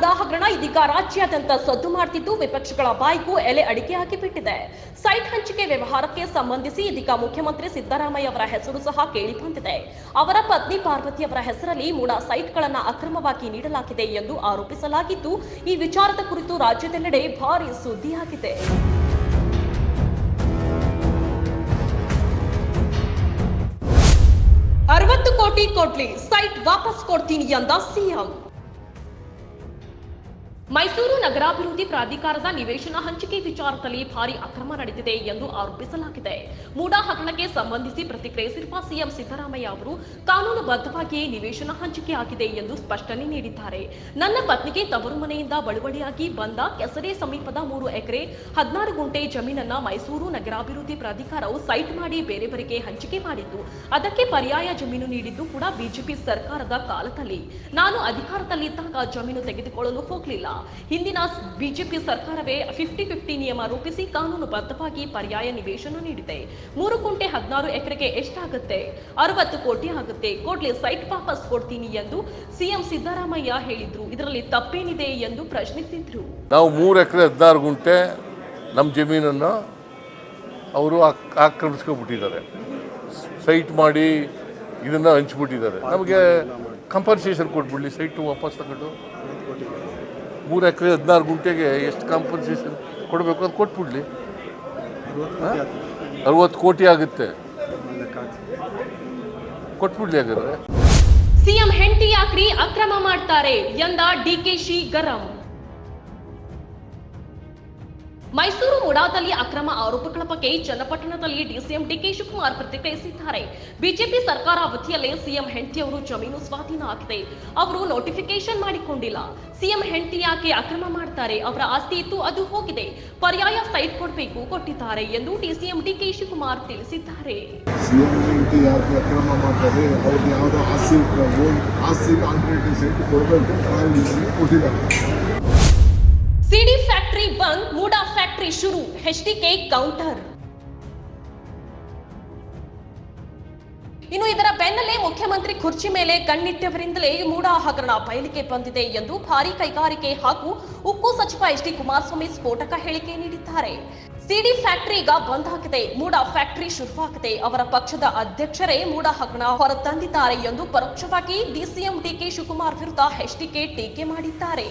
ಮೂಡಾ ಹಗರಣ ಇದೀಗ ರಾಜ್ಯಾದ್ಯಂತ ಸದ್ದು ಮಾಡುತ್ತಿದ್ದು ವಿಪಕ್ಷಗಳ ಬಾಯಿಗೂ ಎಲೆ ಅಡಿಕೆ ಹಾಕಿಬಿಟ್ಟಿದೆ. ಸೈಟ್ ಹಂಚಿಕೆ ವ್ಯವಹಾರಕ್ಕೆ ಸಂಬಂಧಿಸಿ ಇದೀಗ ಮುಖ್ಯಮಂತ್ರಿ ಸಿದ್ದರಾಮಯ್ಯ ಅವರ ಹೆಸರು ಸಹ ಕೇಳಿಬಂದಿದೆ. ಅವರ ಪತ್ನಿ ಪಾರ್ವತಿ ಅವರ ಹೆಸರಲ್ಲಿ ಮೂಡಾ ಸೈಟ್ಗಳನ್ನು ಅಕ್ರಮವಾಗಿ ನೀಡಲಾಗಿದೆ ಎಂದು ಆರೋಪಿಸಲಾಗಿದ್ದು, ಈ ವಿಚಾರದ ಕುರಿತು ರಾಜ್ಯದೆಲ್ಲೆಡೆ ಭಾರೀ ಸುದ್ದಿಯಾಗಿದೆ. ₹60 ಕೋಟಿ ಕೊಡ್ಲಿ, ಸೈಟ್ ವಾಪಸ್ ಕೊಡ್ತೀನಿ ಎಂದ ಸಿಎಂ. ಮೈಸೂರು ನಗರಾಭಿವೃದ್ಧಿ ಪ್ರಾಧಿಕಾರದ ನಿವೇಶನ ಹಂಚಿಕೆ ವಿಚಾರದಲ್ಲಿ ಭಾರಿ ಅಕ್ರಮ ನಡೆದಿದೆ ಎಂದು ಆರೋಪಿಸಲಾಗಿದೆ. ಮೂಡಾ ಹಗರಣಕ್ಕೆ ಸಂಬಂಧಿಸಿ ಪ್ರತಿಕ್ರಿಯಿಸಿರುವ ಸಿಎಂ ಸಿದ್ದರಾಮಯ್ಯ ಅವರು ಕಾನೂನುಬದ್ಧವಾಗಿಯೇ ನಿವೇಶನ ಹಂಚಿಕೆ ಆಗಿದೆ ಎಂದು ಸ್ಪಷ್ಟನೆ ನೀಡಿದ್ದಾರೆ. ನನ್ನ ಪತ್ನಿಗೆ ತವರು ಮನೆಯಿಂದ ಬಳುವಳಿಯಾಗಿ ಬಂದ ಕೆಸರೆ ಸಮೀಪದ 3 ಎಕರೆ 16 ಗುಂಟೆ ಜಮೀನನ್ನ ಮೈಸೂರು ನಗರಾಭಿವೃದ್ಧಿ ಪ್ರಾಧಿಕಾರವು ಸೈಟ್ ಮಾಡಿ ಬೇರೆಯವರಿಗೆ ಹಂಚಿಕೆ ಮಾಡಿದ್ದು, ಅದಕ್ಕೆ ಪರ್ಯಾಯ ಜಮೀನು ನೀಡಿದ್ದು ಕೂಡ ಬಿಜೆಪಿ ಸರ್ಕಾರದ ಕಾಲದಲ್ಲಿ. ನಾನು ಅಧಿಕಾರದಲ್ಲಿದ್ದಾಗ ಜಮೀನು ತೆಗೆದುಕೊಳ್ಳಲು ಹೋಗಲಿಲ್ಲ. ಹಿಂದಿನ ಬಿಜೆಪಿ ಸರ್ಕಾರವೇ 50-50 ನಿಯಮ ರೂಪಿಸಿ ಕಾನೂನುಬದ್ಧವಾಗಿ ಪರ್ಯಾಯ ನಿವೇಶನ ನೀಡಿದೆ. 3 ಗುಂಟೆ 16 ಎಕರೆಗೆ ಎಷ್ಟಾಗುತ್ತೆ? 60 ಕೋಟಿ ಆಗುತ್ತೆ. ಕೂಡಲೇ ಸೈಟ್ ವಾಪಸ್ ಕೊಡ್ತೀನಿ ಎಂದು ಸಿಎಂ ಸಿದ್ದರಾಮಯ್ಯ ಹೇಳಿದ್ರು. ಇದರಲ್ಲಿ ತಪ್ಪೇನಿದೆ ಎಂದು ಪ್ರಶ್ನಿಸಿದ್ರು. ನಾವು 3 ಎಕರೆ 16 ಗುಂಟೆ ನಮ್ಮ ಜಮೀನನ್ನು ಅವರು ಆಕ್ರಮಿಸ್ಕೊಂಡ್ಬಿಟ್ಟಿದ್ದಾರೆ. ಸೈಟ್ ಮಾಡಿ ಇದನ್ನ ಹಂಚ್ಬಿಟ್ಟಿದ್ದಾರೆ. ನಮಗೆ ಕಂಪನ್ಸೇಷನ್ ಕೊಟ್ಬಿಡ್ಲಿ, ಸೈಟು ವಾಪಸ್ ತಗೊಂಡು 3 ಎಕರೆ 16 ಗುಂಟೆಗೆ ಎಷ್ಟು ಕಾಂಪನ್ಸೇಷನ್ ಕೊಡಬೇಕು ಅದು ಕೊಟ್ಬಿಡ್ಲಿ. 60 ಕೋಟಿ ಆಗುತ್ತೆ, ಕೊಟ್ಬಿಡ್ಲಿ. ಹಾಗಾದ್ರೆ ಸಿಎಂ ಹೆಂಡತಿ ಯಾಕ್ರಿ ಅಕ್ರಮ ಮಾಡ್ತಾರೆ ಎಂದ ಡಿಕೆಶಿ ಗರಂ. ಮೈಸೂರು ಮೂಡಾದಲ್ಲಿ ಅಕ್ರಮ ಆರೋಪಗಳ ಬಗ್ಗೆ ಚನ್ನಪಟ್ಟಣದಲ್ಲಿ ಡಿಸಿಎಂ ಡಿಕೆ ಶಿವಕುಮಾರ್ ಪ್ರತಿಕ್ರಿಯಿಸಿದ್ದಾರೆ. ಬಿಜೆಪಿ ಸರ್ಕಾರ ಅವಧಿಯಲ್ಲೇ ಸಿಎಂ ಹೆಂಡತಿಯವರು ಜಮೀನು ಸ್ವಾಧೀನ ಆಗಿದೆ. ಅವರು ನೋಟಿಫಿಕೇಶನ್ ಮಾಡಿಕೊಂಡಿಲ್ಲ. ಸಿಎಂ ಹೆಂಡತಿ ಯಾಕೆ ಅಕ್ರಮ ಮಾಡ್ತಾರೆ? ಅವರ ಆಸ್ತಿ ಇತ್ತು, ಅದು ಹೋಗಿದೆ. ಪರ್ಯಾಯ ಸೈಟ್ ಕೊಡಬೇಕು, ಕೊಟ್ಟಿದ್ದಾರೆ ಎಂದು ಡಿಸಿಎಂ ಡಿಕೆ ಶಿವಕುಮಾರ್ ತಿಳಿಸಿದ್ದಾರೆ. ಸಿಎಂ ಹೆಂಡತಿ ಯಾಕೆ ಅಕ್ರಮ ಮಾಡ್ತಾರೆ? ಅವ್ರಿಗೆ ಯಾವುದೋ ಆಸ್ತಿ ಕಾಂಕ್ರೀಟ್ ಸೈಟ್ ಕೊಡಬೇಕು, ಕೊಟ್ಟಿದ್ದಾರೆ. ಸಿಡಿ ಫ್ಯಾಕ್ಟರಿ ಬಂದ್, ಮೂಡಾ ಫ್ಯಾಕ್ಟರಿ ಶುರು, ಎಚ್ಡಿಕೆ ಕೌಂಟರ್. ಇನ್ನು ಇದರ ಬೆನ್ನಲ್ಲೇ ಮುಖ್ಯಮಂತ್ರಿ ಕುರ್ಚಿ ಮೇಲೆ ಕಣ್ಣಿಟ್ಟವರಿಂದಲೇ ಮೂಡಾ ಹಗರಣ ಬಯಲಿಗೆ ಬಂದಿದೆ ಎಂದು ಭಾರಿ ಕೈಗಾರಿಕೆ ಹಾಗೂ ಉಕ್ಕು ಸಚಿವ ಎಚ್ ಡಿ ಕುಮಾರಸ್ವಾಮಿ ಸ್ಫೋಟಕ ಹೇಳಿಕೆ ನೀಡಿದ್ದಾರೆ. ಸಿಡಿ ಫ್ಯಾಕ್ಟರಿ ಈಗ ಬಂದ್ ಆಗಿದೆ, ಮೂಡಾ ಫ್ಯಾಕ್ಟರಿ ಶುರುವಾಗಿದೆ. ಅವರ ಪಕ್ಷದ ಅಧ್ಯಕ್ಷರೇ ಮೂಡಾ ಹಗರಣ ಹೊರತಂದಿದ್ದಾರೆ ಎಂದು ಪರೋಕ್ಷವಾಗಿ ಡಿಸಿಎಂ ಡಿಕೆ ಶಿವಕುಮಾರ್ ವಿರುದ್ಧ ಎಚ್ಡಿಕೆ ಟೀಕೆ ಮಾಡಿದ್ದಾರೆ.